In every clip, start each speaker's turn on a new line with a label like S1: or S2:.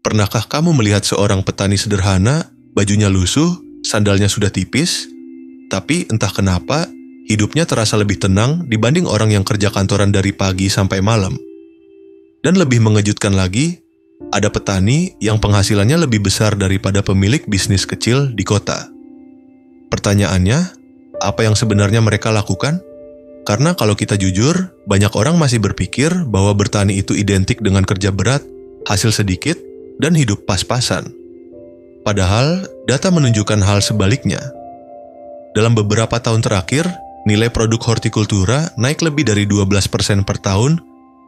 S1: Pernahkah kamu melihat seorang petani sederhana, bajunya lusuh, sandalnya sudah tipis, tapi entah kenapa hidupnya terasa lebih tenang dibanding orang yang kerja kantoran dari pagi sampai malam? Dan lebih mengejutkan lagi, ada petani yang penghasilannya lebih besar daripada pemilik bisnis kecil di kota. Pertanyaannya, apa yang sebenarnya mereka lakukan? Karena kalau kita jujur, banyak orang masih berpikir bahwa bertani itu identik dengan kerja berat, hasil sedikit, dan hidup pas-pasan. Padahal, data menunjukkan hal sebaliknya. Dalam beberapa tahun terakhir, nilai produk hortikultura naik lebih dari 12% per tahun,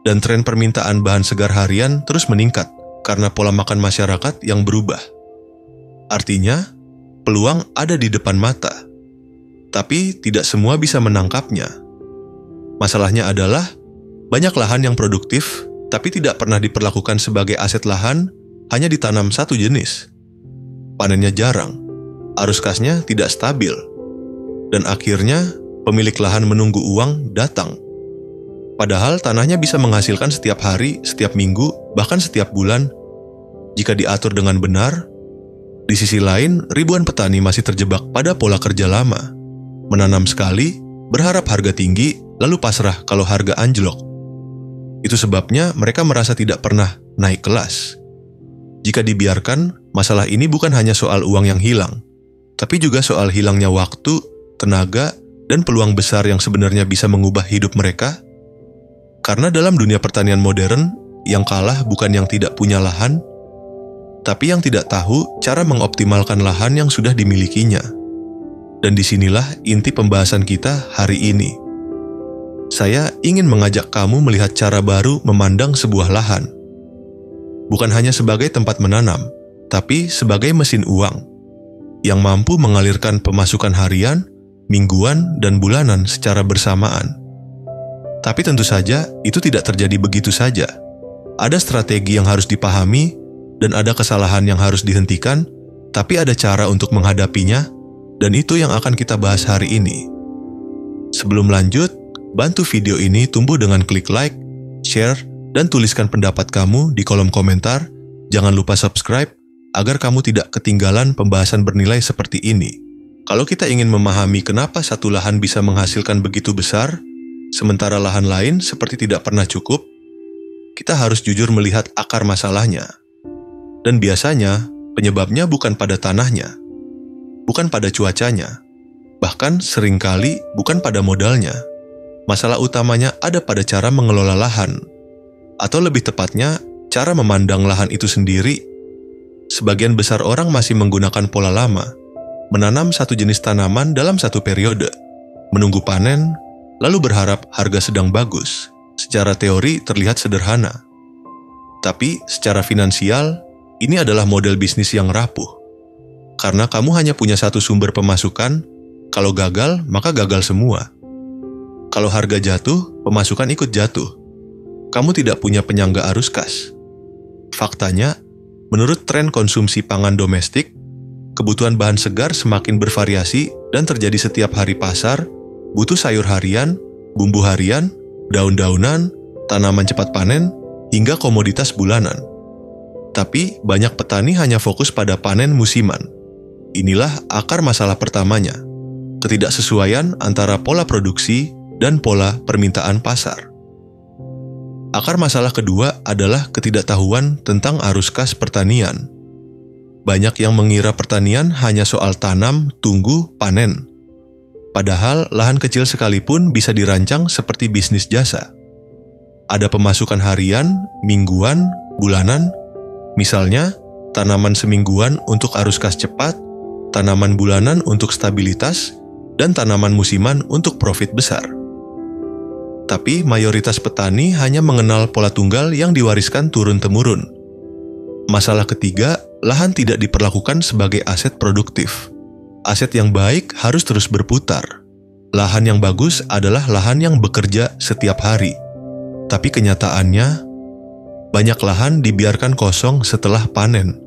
S1: dan tren permintaan bahan segar harian terus meningkat karena pola makan masyarakat yang berubah. Artinya, peluang ada di depan mata, tapi tidak semua bisa menangkapnya. Masalahnya adalah, banyak lahan yang produktif, tapi tidak pernah diperlakukan sebagai aset lahan, hanya ditanam satu jenis. Panennya jarang, arus kasnya tidak stabil, dan akhirnya pemilik lahan menunggu uang datang. Padahal tanahnya bisa menghasilkan setiap hari, setiap minggu, bahkan setiap bulan, jika diatur dengan benar. Di sisi lain, ribuan petani masih terjebak pada pola kerja lama. Menanam sekali, berharap harga tinggi, lalu pasrah kalau harga anjlok. Itu sebabnya mereka merasa tidak pernah naik kelas. Jika dibiarkan, masalah ini bukan hanya soal uang yang hilang, tapi juga soal hilangnya waktu, tenaga, dan peluang besar yang sebenarnya bisa mengubah hidup mereka. Karena dalam dunia pertanian modern, yang kalah bukan yang tidak punya lahan, tapi yang tidak tahu cara mengoptimalkan lahan yang sudah dimilikinya. Dan disinilah inti pembahasan kita hari ini. Saya ingin mengajak kamu melihat cara baru memandang sebuah lahan. Bukan hanya sebagai tempat menanam, tapi sebagai mesin uang, yang mampu mengalirkan pemasukan harian, mingguan, dan bulanan secara bersamaan. Tapi tentu saja, itu tidak terjadi begitu saja. Ada strategi yang harus dipahami, dan ada kesalahan yang harus dihentikan, tapi ada cara untuk menghadapinya, dan itu yang akan kita bahas hari ini. Sebelum lanjut, bantu video ini tumbuh dengan klik like, share, dan tuliskan pendapat kamu di kolom komentar. Jangan lupa subscribe, agar kamu tidak ketinggalan pembahasan bernilai seperti ini. Kalau kita ingin memahami kenapa satu lahan bisa menghasilkan begitu besar, sementara lahan lain seperti tidak pernah cukup, kita harus jujur melihat akar masalahnya. Dan biasanya, penyebabnya bukan pada tanahnya, bukan pada cuacanya, bahkan seringkali bukan pada modalnya. Masalah utamanya ada pada cara mengelola lahan, atau lebih tepatnya, cara memandang lahan itu sendiri. Sebagian besar orang masih menggunakan pola lama, menanam satu jenis tanaman dalam satu periode, menunggu panen, lalu berharap harga sedang bagus. Secara teori terlihat sederhana. Tapi secara finansial, ini adalah model bisnis yang rapuh. Karena kamu hanya punya satu sumber pemasukan, kalau gagal, maka gagal semua. Kalau harga jatuh, pemasukan ikut jatuh. Kamu tidak punya penyangga arus kas. Faktanya, menurut tren konsumsi pangan domestik, kebutuhan bahan segar semakin bervariasi dan terjadi setiap hari pasar, butuh sayur harian, bumbu harian, daun-daunan, tanaman cepat panen, hingga komoditas bulanan. Tapi banyak petani hanya fokus pada panen musiman. Inilah akar masalah pertamanya, ketidaksesuaian antara pola produksi dan pola permintaan pasar. Akar masalah kedua adalah ketidaktahuan tentang arus kas pertanian. Banyak yang mengira pertanian hanya soal tanam, tunggu, panen. Padahal lahan kecil sekalipun bisa dirancang seperti bisnis jasa. Ada pemasukan harian, mingguan, bulanan. Misalnya, tanaman semingguan untuk arus kas cepat, tanaman bulanan untuk stabilitas, dan tanaman musiman untuk profit besar. Tapi mayoritas petani hanya mengenal pola tunggal yang diwariskan turun-temurun. Masalah ketiga, lahan tidak diperlakukan sebagai aset produktif. Aset yang baik harus terus berputar. Lahan yang bagus adalah lahan yang bekerja setiap hari. Tapi kenyataannya, banyak lahan dibiarkan kosong setelah panen.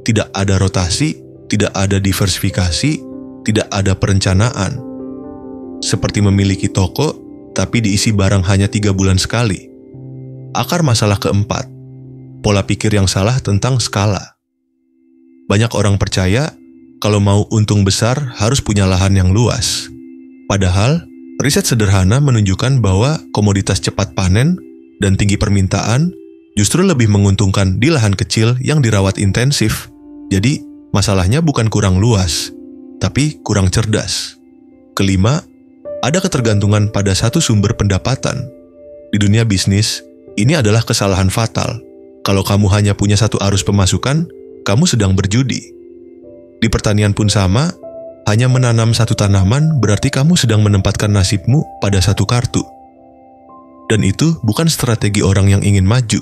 S1: Tidak ada rotasi, tidak ada diversifikasi, tidak ada perencanaan. Seperti memiliki toko, tapi diisi barang hanya 3 bulan sekali. Akar masalah keempat, pola pikir yang salah tentang skala. Banyak orang percaya kalau mau untung besar harus punya lahan yang luas. Padahal, riset sederhana menunjukkan bahwa komoditas cepat panen dan tinggi permintaan justru lebih menguntungkan di lahan kecil yang dirawat intensif. Jadi, masalahnya bukan kurang luas, tapi kurang cerdas. Kelima, ada ketergantungan pada satu sumber pendapatan. Di dunia bisnis, ini adalah kesalahan fatal. Kalau kamu hanya punya satu arus pemasukan, kamu sedang berjudi. Di pertanian pun sama, hanya menanam satu tanaman berarti kamu sedang menempatkan nasibmu pada satu kartu. Dan itu bukan strategi orang yang ingin maju.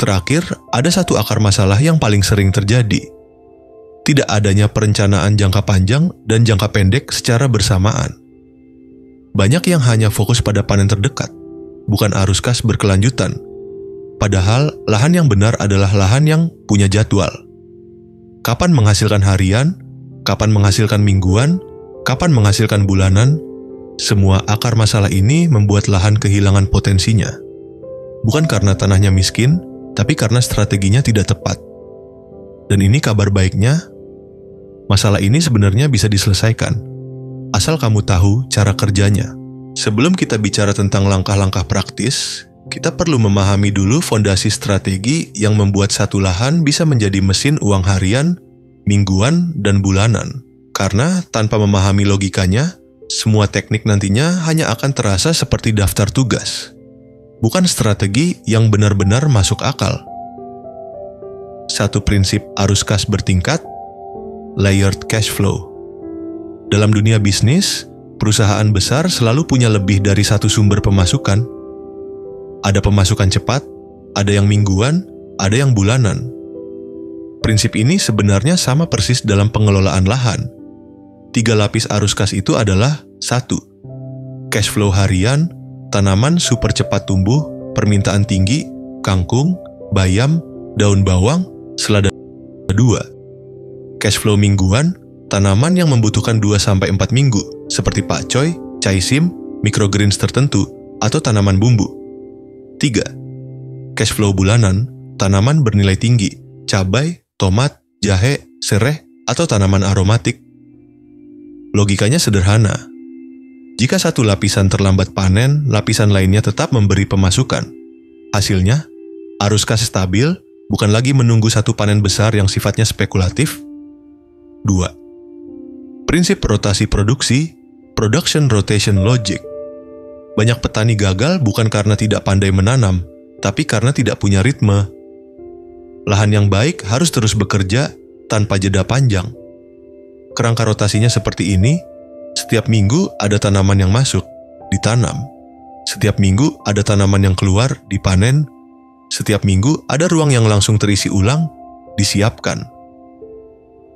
S1: Terakhir, ada satu akar masalah yang paling sering terjadi. Tidak adanya perencanaan jangka panjang dan jangka pendek secara bersamaan. Banyak yang hanya fokus pada panen terdekat, bukan arus kas berkelanjutan. Padahal, lahan yang benar adalah lahan yang punya jadwal. Kapan menghasilkan harian, kapan menghasilkan mingguan, kapan menghasilkan bulanan, semua akar masalah ini membuat lahan kehilangan potensinya. Bukan karena tanahnya miskin, tapi karena strateginya tidak tepat. Dan ini kabar baiknya, masalah ini sebenarnya bisa diselesaikan, asal kamu tahu cara kerjanya. Sebelum kita bicara tentang langkah-langkah praktis, kita perlu memahami dulu fondasi strategi yang membuat satu lahan bisa menjadi mesin uang harian, mingguan, dan bulanan. Karena tanpa memahami logikanya, semua teknik nantinya hanya akan terasa seperti daftar tugas, bukan strategi yang benar-benar masuk akal. Satu prinsip arus kas bertingkat, layered cash flow. Dalam dunia bisnis, perusahaan besar selalu punya lebih dari satu sumber pemasukan. Ada pemasukan cepat, ada yang mingguan, ada yang bulanan. Prinsip ini sebenarnya sama persis dalam pengelolaan lahan. 3 lapis arus kas itu adalah 1. Cash flow harian, tanaman super cepat tumbuh, permintaan tinggi, kangkung, bayam, daun bawang, selada. 2. Cash flow mingguan, tanaman yang membutuhkan 2-4 minggu, seperti pakcoy, caisim, microgreens tertentu, atau tanaman bumbu. 3. Cash flow bulanan, tanaman bernilai tinggi, cabai, tomat, jahe, sereh, atau tanaman aromatik. Logikanya sederhana. Jika satu lapisan terlambat panen, lapisan lainnya tetap memberi pemasukan. Hasilnya, arus kas stabil, bukan lagi menunggu satu panen besar yang sifatnya spekulatif. 2. Prinsip rotasi produksi, production rotation logic. Banyak petani gagal bukan karena tidak pandai menanam, tapi karena tidak punya ritme. Lahan yang baik harus terus bekerja tanpa jeda panjang. Kerangka rotasinya seperti ini, setiap minggu ada tanaman yang masuk, ditanam. Setiap minggu ada tanaman yang keluar, dipanen. Setiap minggu ada ruang yang langsung terisi ulang, disiapkan.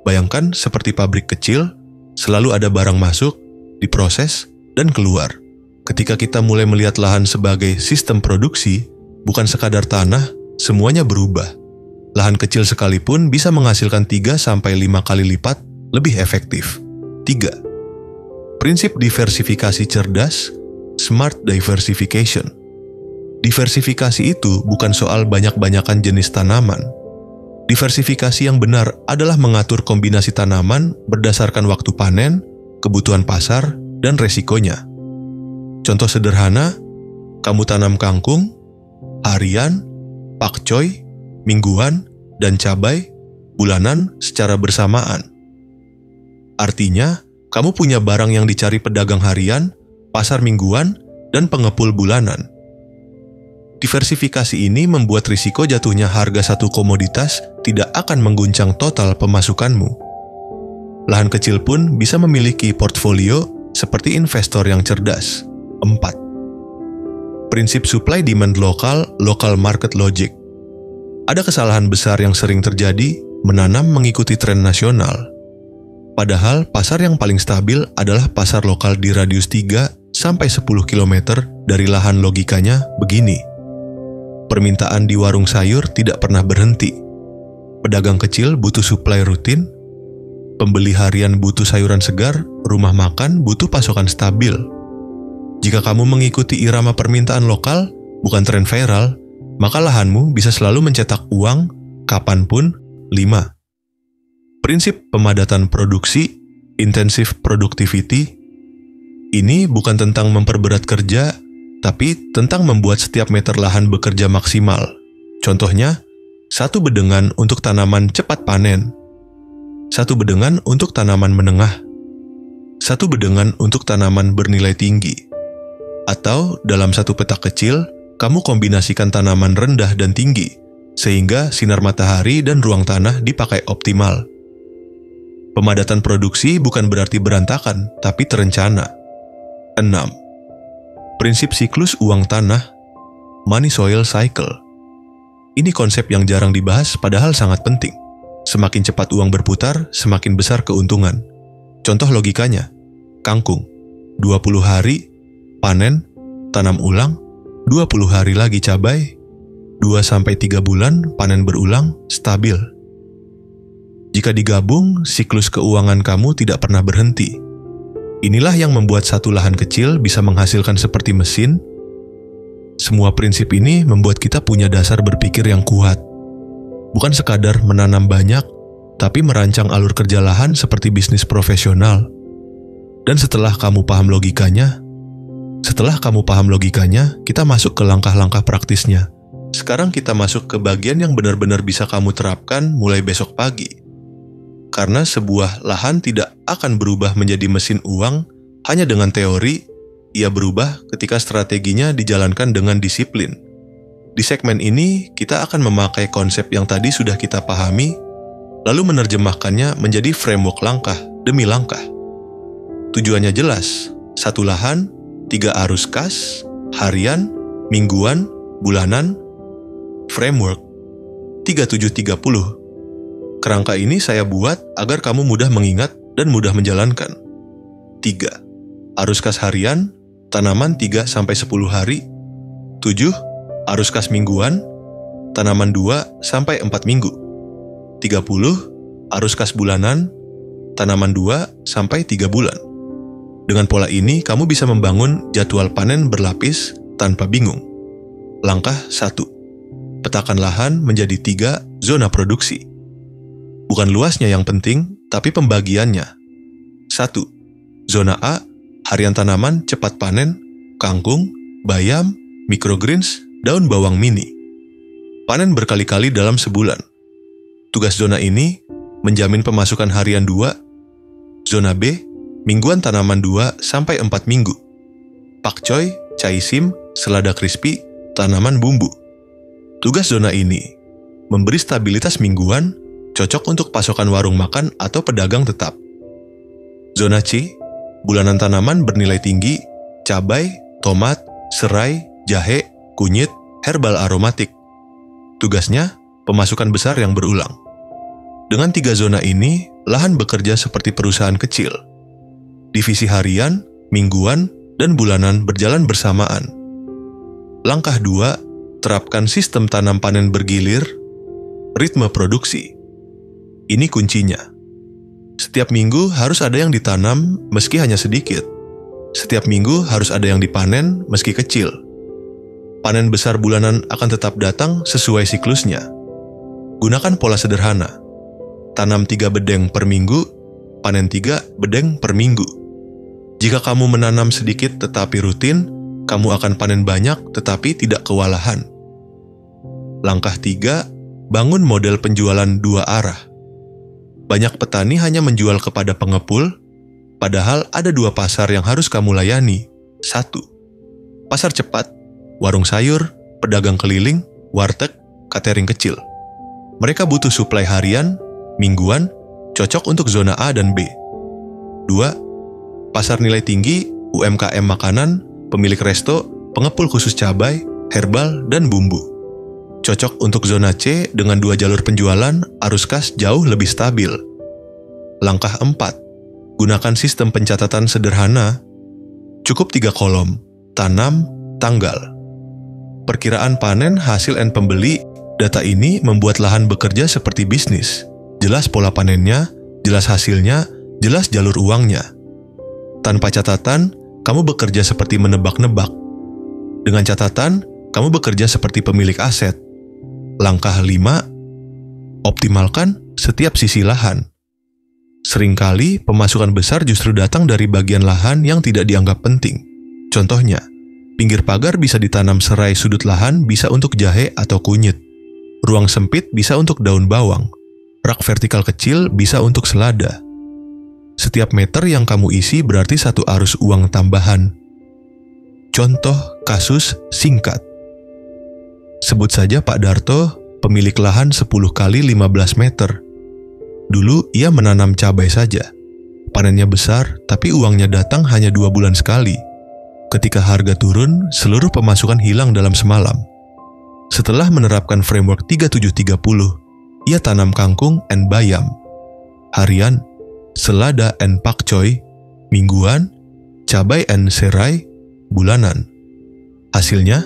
S1: Bayangkan seperti pabrik kecil, selalu ada barang masuk, diproses, dan keluar. Ketika kita mulai melihat lahan sebagai sistem produksi, bukan sekadar tanah, semuanya berubah. Lahan kecil sekalipun bisa menghasilkan 3-5 kali lipat lebih efektif. 3. Prinsip diversifikasi cerdas, smart diversification. Diversifikasi itu bukan soal banyak-banyakan jenis tanaman. Diversifikasi yang benar adalah mengatur kombinasi tanaman berdasarkan waktu panen, kebutuhan pasar, dan resikonya. Contoh sederhana, kamu tanam kangkung, harian, pakcoy, mingguan, dan cabai, bulanan secara bersamaan. Artinya, kamu punya barang yang dicari pedagang harian, pasar mingguan, dan pengepul bulanan. Diversifikasi ini membuat risiko jatuhnya harga satu komoditas tidak akan mengguncang total pemasukanmu. Lahan kecil pun bisa memiliki portfolio seperti investor yang cerdas. 4. Prinsip supply demand lokal, local market logic. Ada kesalahan besar yang sering terjadi, menanam mengikuti tren nasional. Padahal pasar yang paling stabil adalah pasar lokal di radius 3-10 km dari lahan. Logikanya begini. Permintaan di warung sayur tidak pernah berhenti. Pedagang kecil butuh suplai rutin. Pembeli harian butuh sayuran segar, rumah makan butuh pasokan stabil. Jika kamu mengikuti irama permintaan lokal, bukan tren viral, maka lahanmu bisa selalu mencetak uang kapanpun. 5. Prinsip pemadatan produksi, intensive productivity. Ini bukan tentang memperberat kerja, tapi tentang membuat setiap meter lahan bekerja maksimal. Contohnya, 1 bedengan untuk tanaman cepat panen, 1 bedengan untuk tanaman menengah, 1 bedengan untuk tanaman bernilai tinggi. Atau dalam satu petak kecil, kamu kombinasikan tanaman rendah dan tinggi, sehingga sinar matahari dan ruang tanah dipakai optimal. Pemadatan produksi bukan berarti berantakan, tapi terencana. 6. Prinsip siklus uang tanah, money soil cycle. Ini konsep yang jarang dibahas padahal sangat penting. Semakin cepat uang berputar, semakin besar keuntungan. Contoh logikanya, kangkung, 20 hari, panen, tanam ulang, 20 hari lagi cabai, 2-3 bulan panen berulang, stabil. Jika digabung, siklus keuangan kamu tidak pernah berhenti. Inilah yang membuat satu lahan kecil bisa menghasilkan seperti mesin. Semua prinsip ini membuat kita punya dasar berpikir yang kuat. Bukan sekadar menanam banyak, tapi merancang alur kerja lahan seperti bisnis profesional. Dan setelah kamu paham logikanya, kita masuk ke langkah-langkah praktisnya. Sekarang kita masuk ke bagian yang benar-benar bisa kamu terapkan mulai besok pagi. Karena sebuah lahan tidak akan berubah menjadi mesin uang hanya dengan teori, ia berubah ketika strateginya dijalankan dengan disiplin. Di segmen ini, kita akan memakai konsep yang tadi sudah kita pahami, lalu menerjemahkannya menjadi framework langkah demi langkah. Tujuannya jelas, 1 lahan, 3 arus kas, harian, mingguan, bulanan. Framework 3730. Kerangka ini saya buat agar kamu mudah mengingat dan mudah menjalankan. 3. Arus kas harian, tanaman 3-10 hari. 7. Arus kas mingguan, tanaman 2-4 minggu. 30. Arus kas bulanan, tanaman 2-3 bulan. Dengan pola ini, kamu bisa membangun jadwal panen berlapis tanpa bingung. Langkah 1. Petakan lahan menjadi 3 zona produksi. Bukan luasnya yang penting, tapi pembagiannya. 1. Zona A, harian tanaman cepat panen, kangkung, bayam, microgreens, daun bawang mini. Panen berkali-kali dalam sebulan. Tugas zona ini menjamin pemasukan harian 2. Zona B, mingguan tanaman 2-4 minggu. Pakcoy, caisim, selada crispy, tanaman bumbu. Tugas zona ini memberi stabilitas mingguan, cocok untuk pasokan warung makan atau pedagang tetap. Zona C, bulanan tanaman bernilai tinggi, cabai, tomat, serai, jahe, kunyit, herbal aromatik. Tugasnya, pemasukan besar yang berulang. Dengan 3 zona ini, lahan bekerja seperti perusahaan kecil. Divisi harian, mingguan, dan bulanan berjalan bersamaan. Langkah 2, terapkan sistem tanam panen bergilir, ritme produksi. Ini kuncinya. Setiap minggu harus ada yang ditanam meski hanya sedikit. Setiap minggu harus ada yang dipanen meski kecil. Panen besar bulanan akan tetap datang sesuai siklusnya. Gunakan pola sederhana. Tanam 3 bedeng per minggu, panen 3 bedeng per minggu. Jika kamu menanam sedikit tetapi rutin, kamu akan panen banyak tetapi tidak kewalahan. Langkah 3, bangun model penjualan 2 arah. Banyak petani hanya menjual kepada pengepul, padahal ada 2 pasar yang harus kamu layani. 1. Pasar cepat, warung sayur, pedagang keliling, warteg, catering kecil. Mereka butuh suplai harian, mingguan, cocok untuk zona A dan B. 2. Pasar nilai tinggi, UMKM makanan, pemilik resto, pengepul khusus cabai, herbal, dan bumbu. Cocok untuk zona C dengan 2 jalur penjualan, arus kas jauh lebih stabil. Langkah 4. Gunakan sistem pencatatan sederhana. Cukup 3 kolom, tanam, tanggal. Perkiraan panen, hasil, dan pembeli. Data ini membuat lahan bekerja seperti bisnis. Jelas pola panennya, jelas hasilnya, jelas jalur uangnya. Tanpa catatan, kamu bekerja seperti menebak-nebak. Dengan catatan, kamu bekerja seperti pemilik aset. Langkah 5, optimalkan setiap sisi lahan. Seringkali pemasukan besar justru datang dari bagian lahan yang tidak dianggap penting. Contohnya, pinggir pagar bisa ditanam serai, sudut lahan bisa untuk jahe atau kunyit. Ruang sempit bisa untuk daun bawang. Rak vertikal kecil bisa untuk selada. Setiap meter yang kamu isi berarti satu arus uang tambahan. Contoh kasus singkat. Sebut saja Pak Darto, pemilik lahan 10 kali 15 meter. Dulu ia menanam cabai saja. Panennya besar, tapi uangnya datang hanya 2 bulan sekali. Ketika harga turun, seluruh pemasukan hilang dalam semalam. Setelah menerapkan framework 3730, ia tanam kangkung and bayam. Harian, selada and pakcoy. Mingguan, cabai and serai. Bulanan. Hasilnya,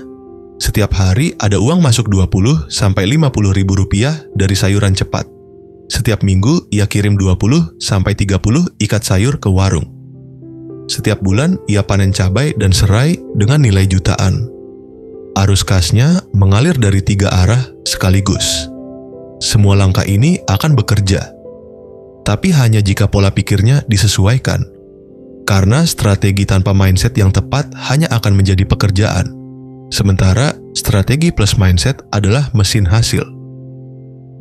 S1: setiap hari ada uang masuk 20 sampai 50 ribu rupiah dari sayuran cepat. Setiap minggu ia kirim 20 sampai 30 ikat sayur ke warung. Setiap bulan ia panen cabai dan serai dengan nilai jutaan. Arus kasnya mengalir dari 3 arah sekaligus. Semua langkah ini akan bekerja, tapi hanya jika pola pikirnya disesuaikan. Karena strategi tanpa mindset yang tepat hanya akan menjadi pekerjaan. Sementara strategi plus mindset adalah mesin hasil.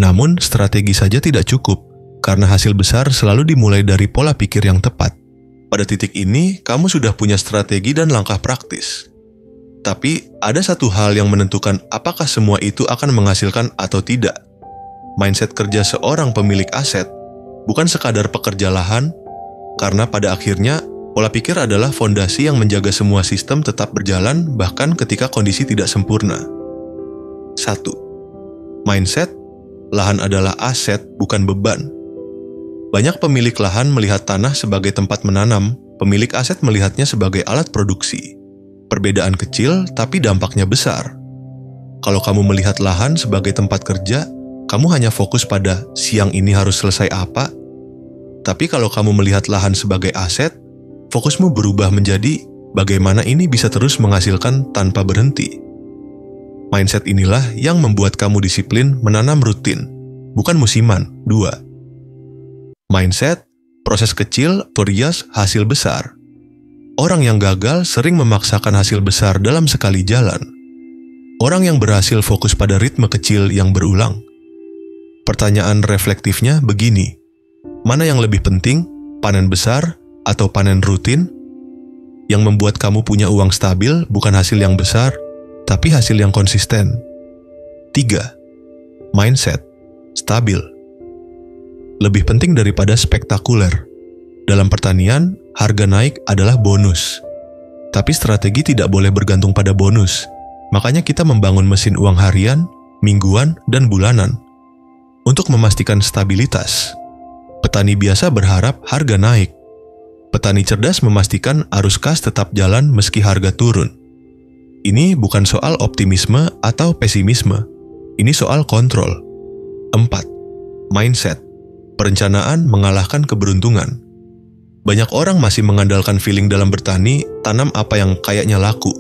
S1: Namun strategi saja tidak cukup, karena hasil besar selalu dimulai dari pola pikir yang tepat. Pada titik ini, kamu sudah punya strategi dan langkah praktis. Tapi ada satu hal yang menentukan apakah semua itu akan menghasilkan atau tidak. Mindset kerja seorang pemilik aset bukan sekadar pekerja lahan, karena pada akhirnya pola pikir adalah fondasi yang menjaga semua sistem tetap berjalan bahkan ketika kondisi tidak sempurna. 1. Mindset, lahan adalah aset, bukan beban. Banyak pemilik lahan melihat tanah sebagai tempat menanam, pemilik aset melihatnya sebagai alat produksi. Perbedaan kecil, tapi dampaknya besar. Kalau kamu melihat lahan sebagai tempat kerja, kamu hanya fokus pada siang ini harus selesai apa. Tapi kalau kamu melihat lahan sebagai aset, fokusmu berubah menjadi bagaimana ini bisa terus menghasilkan tanpa berhenti. Mindset inilah yang membuat kamu disiplin menanam rutin, bukan musiman. 2. Mindset, proses kecil perias hasil besar. Orang yang gagal sering memaksakan hasil besar dalam sekali jalan. Orang yang berhasil fokus pada ritme kecil yang berulang. Pertanyaan reflektifnya begini, mana yang lebih penting, panen besar atau panen rutin? Yang membuat kamu punya uang stabil bukan hasil yang besar, tapi hasil yang konsisten. 3. Mindset, stabil. Lebih penting daripada spektakuler. Dalam pertanian, harga naik adalah bonus. Tapi strategi tidak boleh bergantung pada bonus. Makanya kita membangun mesin uang harian, mingguan, dan bulanan. Untuk memastikan stabilitas. Petani biasa berharap harga naik. Petani cerdas memastikan arus kas tetap jalan meski harga turun. Ini bukan soal optimisme atau pesimisme. Ini soal kontrol. 4. Mindset. Perencanaan mengalahkan keberuntungan. Banyak orang masih mengandalkan feeling dalam bertani, tanam apa yang kayaknya laku.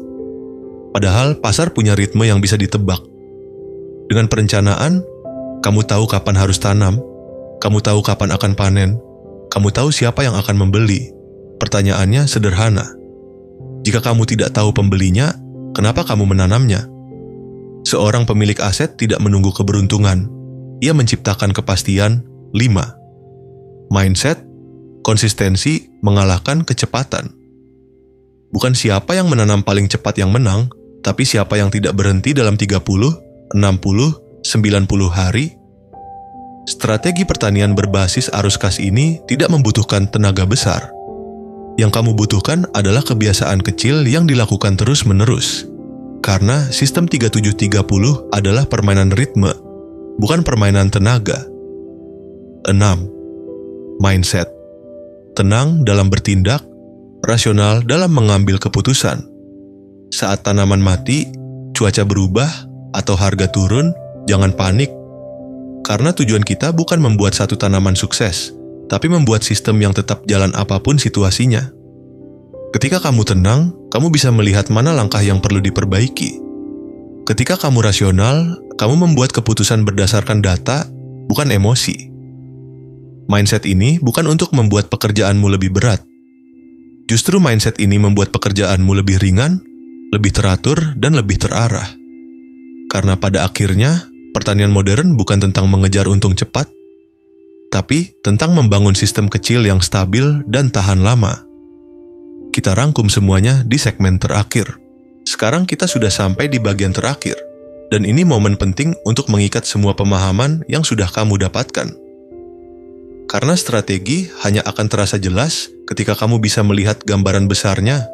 S1: Padahal pasar punya ritme yang bisa ditebak. Dengan perencanaan, kamu tahu kapan harus tanam, kamu tahu kapan akan panen, kamu tahu siapa yang akan membeli. Pertanyaannya sederhana. Jika kamu tidak tahu pembelinya, kenapa kamu menanamnya? Seorang pemilik aset tidak menunggu keberuntungan. Ia menciptakan kepastian. 5. Mindset, konsistensi mengalahkan kecepatan. Bukan siapa yang menanam paling cepat yang menang, tapi siapa yang tidak berhenti dalam 30, 60, 90 hari. Strategi pertanian berbasis arus kas ini tidak membutuhkan tenaga besar. Yang kamu butuhkan adalah kebiasaan kecil yang dilakukan terus-menerus. Karena sistem 3730 adalah permainan ritme, bukan permainan tenaga. 6. Mindset. Tenang dalam bertindak, rasional dalam mengambil keputusan. Saat tanaman mati, cuaca berubah, atau harga turun, jangan panik. Karena tujuan kita bukan membuat satu tanaman sukses, tapi membuat sistem yang tetap jalan apapun situasinya. Ketika kamu tenang, kamu bisa melihat mana langkah yang perlu diperbaiki. Ketika kamu rasional, kamu membuat keputusan berdasarkan data, bukan emosi. Mindset ini bukan untuk membuat pekerjaanmu lebih berat. Justru mindset ini membuat pekerjaanmu lebih ringan, lebih teratur, dan lebih terarah. Karena pada akhirnya, pertanian modern bukan tentang mengejar untung cepat, tapi tentang membangun sistem kecil yang stabil dan tahan lama. Kita rangkum semuanya di segmen terakhir. Sekarang kita sudah sampai di bagian terakhir, dan ini momen penting untuk mengikat semua pemahaman yang sudah kamu dapatkan. Karena strategi hanya akan terasa jelas ketika kamu bisa melihat gambaran besarnya.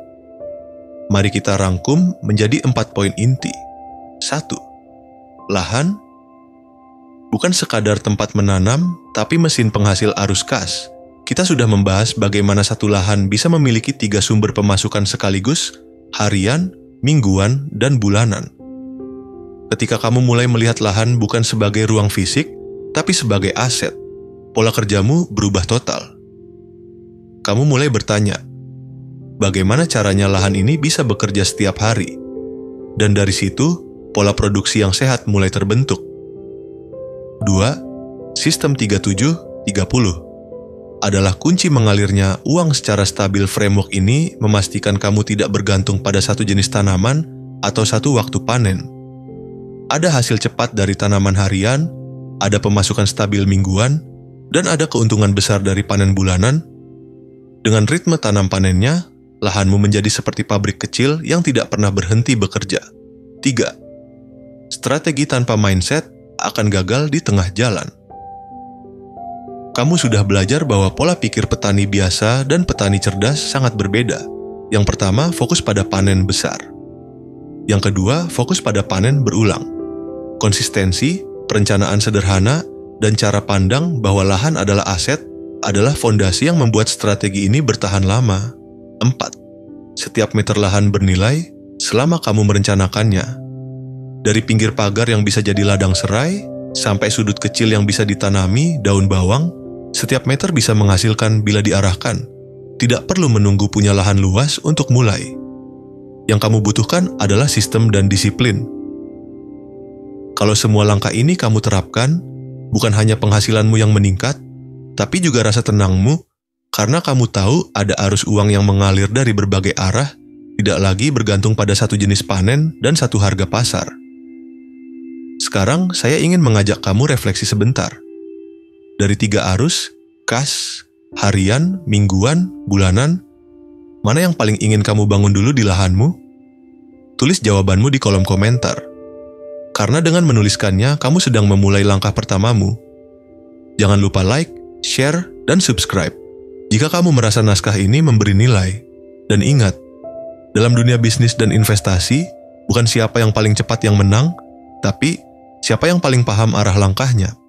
S1: Mari kita rangkum menjadi 4 poin inti. 1. Lahan bukan sekadar tempat menanam, tapi mesin penghasil arus kas. Kita sudah membahas bagaimana satu lahan bisa memiliki 3 sumber pemasukan sekaligus, harian, mingguan, dan bulanan. Ketika kamu mulai melihat lahan bukan sebagai ruang fisik, tapi sebagai aset, pola kerjamu berubah total. Kamu mulai bertanya, bagaimana caranya lahan ini bisa bekerja setiap hari? Dan dari situ, pola produksi yang sehat mulai terbentuk. 2. Sistem 37-30 adalah kunci mengalirnya uang secara stabil. Framework ini memastikan kamu tidak bergantung pada satu jenis tanaman atau satu waktu panen. Ada hasil cepat dari tanaman harian, ada pemasukan stabil mingguan, dan ada keuntungan besar dari panen bulanan. Dengan ritme tanam panennya, lahanmu menjadi seperti pabrik kecil yang tidak pernah berhenti bekerja. 3. Strategi tanpa mindset akan gagal di tengah jalan. Kamu sudah belajar bahwa pola pikir petani biasa dan petani cerdas sangat berbeda. Yang pertama, fokus pada panen besar. Yang kedua, fokus pada panen berulang. Konsistensi, perencanaan sederhana, dan cara pandang bahwa lahan adalah aset adalah fondasi yang membuat strategi ini bertahan lama. 4. Setiap meter lahan bernilai selama kamu merencanakannya. Dari pinggir pagar yang bisa jadi ladang serai, sampai sudut kecil yang bisa ditanami daun bawang, setiap meter bisa menghasilkan bila diarahkan. Tidak perlu menunggu punya lahan luas untuk mulai. Yang kamu butuhkan adalah sistem dan disiplin. Kalau semua langkah ini kamu terapkan, bukan hanya penghasilanmu yang meningkat, tapi juga rasa tenangmu, karena kamu tahu ada arus uang yang mengalir dari berbagai arah, tidak lagi bergantung pada satu jenis panen dan satu harga pasar. Sekarang saya ingin mengajak kamu refleksi sebentar. Dari 3 arus, kas, harian, mingguan, bulanan, mana yang paling ingin kamu bangun dulu di lahanmu? Tulis jawabanmu di kolom komentar. Karena dengan menuliskannya, kamu sedang memulai langkah pertamamu. Jangan lupa like, share, dan subscribe jika kamu merasa naskah ini memberi nilai. Dan ingat, dalam dunia bisnis dan investasi, bukan siapa yang paling cepat yang menang, tapi siapa yang paling paham arah langkahnya.